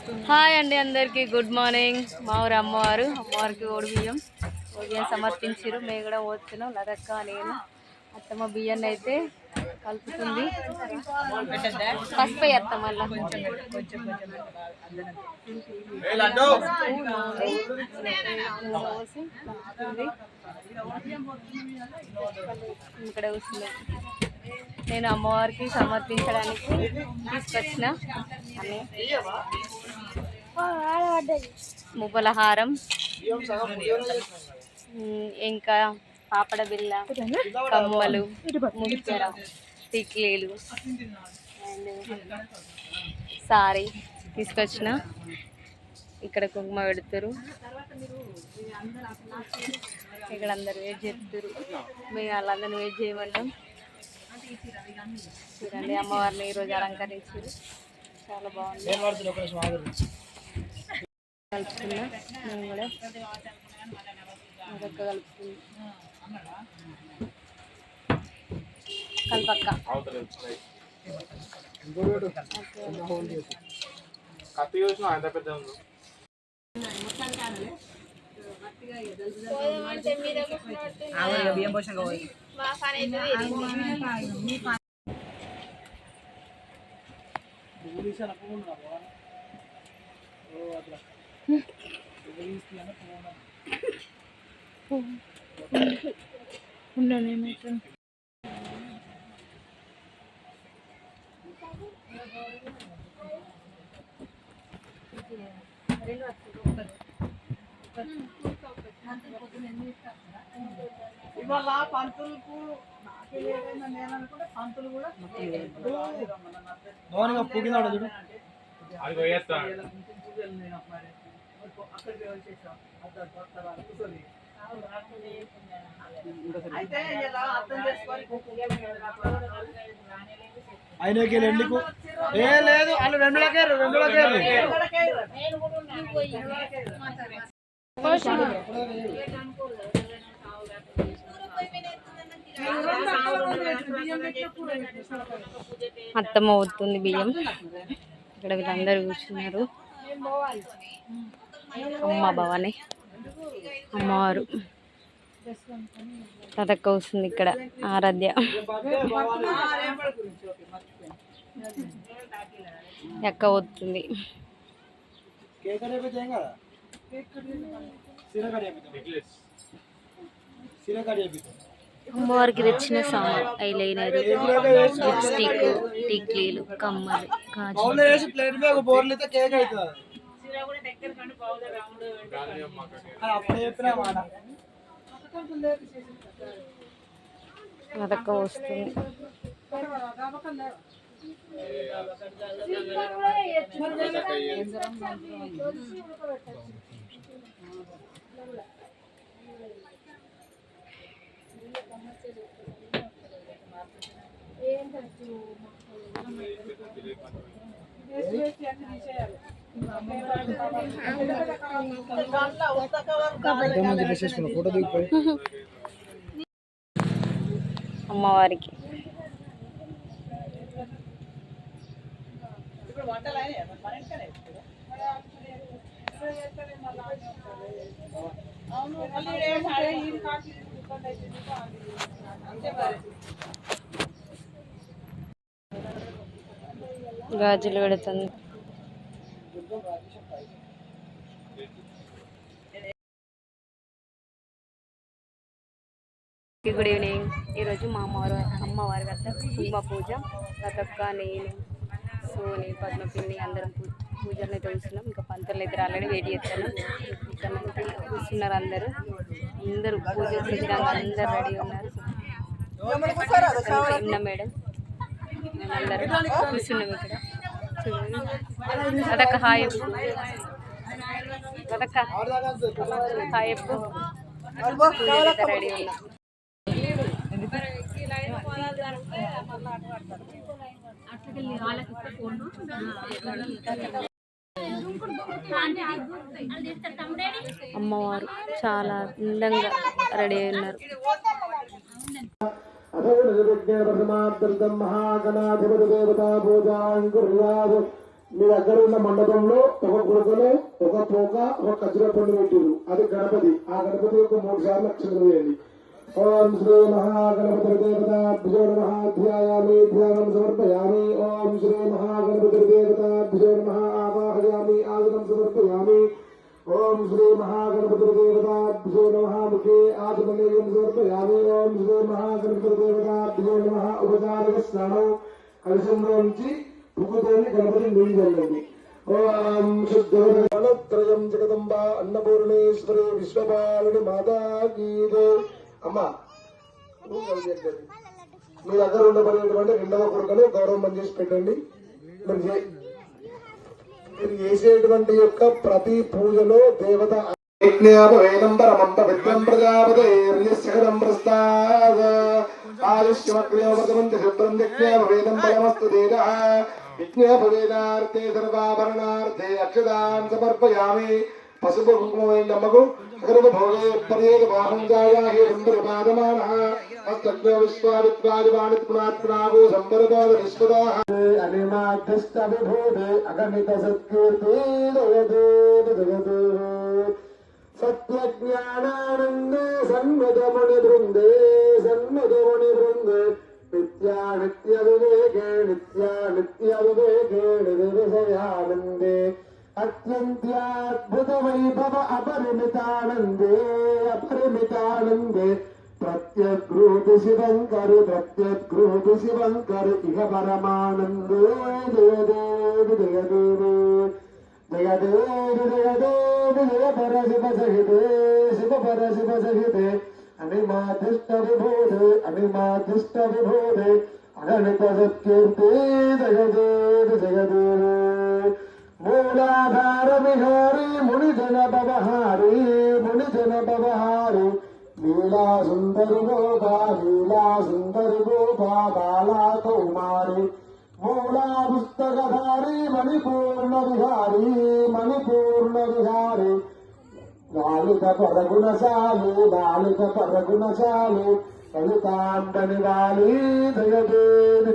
Hi అండి, అందరికీ good morning. మా ఊరు అమ్మవారికి ఓడిబియ్యం సమర్పించారు. మేము కూడా పోతున్నాం. లదక్క నేను అత్తమ్మ బియ్యాన్ని అయితే కలుపుతుంది. పసుపు వేస్తాం మళ్ళీ ఇక్కడ కూర్చుంది. నేను అమ్మవారికి సమర్పించడానికి తీసుకొచ్చిన మువ్వల హారం, ఇంకా పాపడ బిళ్ళ, కమ్మలు, ముక్కెర, టిక్లీలు అండ్ సారీ తీసుకొచ్చిన. ఇక్కడ కుంకుమ పెడతారు. ఇక్కడ అందరు వెయిట్ చేస్తారు. మేము వాళ్ళందరినీ వెయిట్ చేయమంటాం. చూడండి, అమ్మవారిని ఈరోజు అలంకరించారు. చాలా బాగుంది. కలుపుతున్నా మేము కూడా అదొక్క కలుపుతుంది. కల్పక్క ఇవాళ పంతులకు పంతులు కూడా అయితే అర్థం చేసుకొని ఆయనకి ఎందుకు ఏ లేదు వాళ్ళు రెండులకే అత్తమ్మ అవుతుంది బియ్యం. ఇక్కడ వీళ్ళందరూ కూర్చున్నారు. అమ్మ భవాని అమ్మవారు తదక్క వస్తుంది. ఇక్కడ ఆరాధ్య ఎక్క వస్తుంది. అమ్మవారికి తెచ్చిన సామాన్ ఐలైనర్, లిప్స్టిక్, టిక్లీలు, కమ్మలు, అదక్క వస్తుంది. అమ్మవారికి గాజులు పెడుతుంది. Good evening. ఈరోజు మా అమ్మవారి వద్ద కుంభ పూజ. లతక్క, నేను, సోని, పద్మపిన్ని అందరం పూజలు అయితే చూస్తున్నాం. ఇంకా పంతులు అయితే రాలని వెయిట్ చేస్తాను. ఇక్కడ కూర్చున్నారు అందరూ పూజ సిద్ధంగా అందరు రెడీ ఉన్నారు. మేడం మేమందరం కూర్చున్నాం ఇక్కడ. అదక్క హాయ్ అదక్క హాయ్ ఎప్పు రెడీ ఉన్నాం. అమ్మవారు చాలా అందంగా రెడీ అయినారు. మీ దగ్గర ఉన్న మండపంలో ఒక గుడకలో ఒక పోక ఒక ఖర్జూర పండు పెట్టిరు, అది గణపతి. ఆ గణపతి యొక్క 3 సార్లు అక్షరం వేయండి. ఓం శ్రీ మహాగణపతి దేవతాభ్యో నమః ధ్యాయామి ధ్యానం సమర్పయామి. ఓం శ్రీ మహాగణపతి దేవతాభ్యో నమః ఆవాహయామి ఆసనం సమర్పయామి. ఓం శ్రీ మహాగణపతి దేవతాభ్యో నమః ముఖే ఆచమనీయం సమర్పయామి. ఓం శ్రీ మహాగణపతి దేవతాభ్యో నమః ఉపచారిక స్నానం కలిసంలోంచి పువ్వుతోని గణపతి నీళ్ళు చల్లండి. ఓం శుద్ధం జగదంబ అన్నపూర్ణేశ్వరి విశ్వపాలని మాతాకి అమ్మా. మీ దగ్గర ఉండబడినటువంటి 2వ కొడుకును గౌరవం చేసి పెట్టండి. మీరు చేసేటువంటి యొక్క ప్రతి పూజలో దేవత వేదం పరమం పవిత్రం ప్రజాపతిర్యస్యకరం ప్రస్తాద ఆయుష్యమగ్రయోపగమంతి శుభ్రం యజ్ఞాపవేదం పరమస్తు దేవ యజ్ఞాపవేదార్థే సర్వాభరణార్థే అక్షదాన్ సమర్పయామి. పసుపు కుంకుమ వేయండి అమ్మకు. అగరవ భోగే పర్యేద బాహం జాయాహే సంబరపాదమానః అస్తగ్నో విశ్వావిత్వాదివానిత్ పునాత్పునాగో సంబరపాద విశ్వదాః అనిమాధ్యస్థ విభూదే అగణిత సత్కీర్తి జగదో సత్యజ్ఞానానందే సన్మదముని బృందే నిత్యా నిత్య వివేకే నిర్విషయానందే అత్యంత్యాద్భుత వైభవ అపరిమితానందే ప్రత్యగ్రోతి శివంకరు ఇహ పరమానందే జయదేవి జయదేవి జయదేవి జయదేవి జయ పర శివ సహితే అనిమాధిష్ట విభూదే అగణిత సత్కీర్తి జయదేవి జయదేవి మూలాధార విహారీ మునిజన భవహారీ లీలా సుందరి గోపా బాలా కౌమారి మూలా పుస్తకధారి మణిపూర్ణ విహారీ లాలిక పరగుణశాలి లలితాంబని వాలి జగదేవి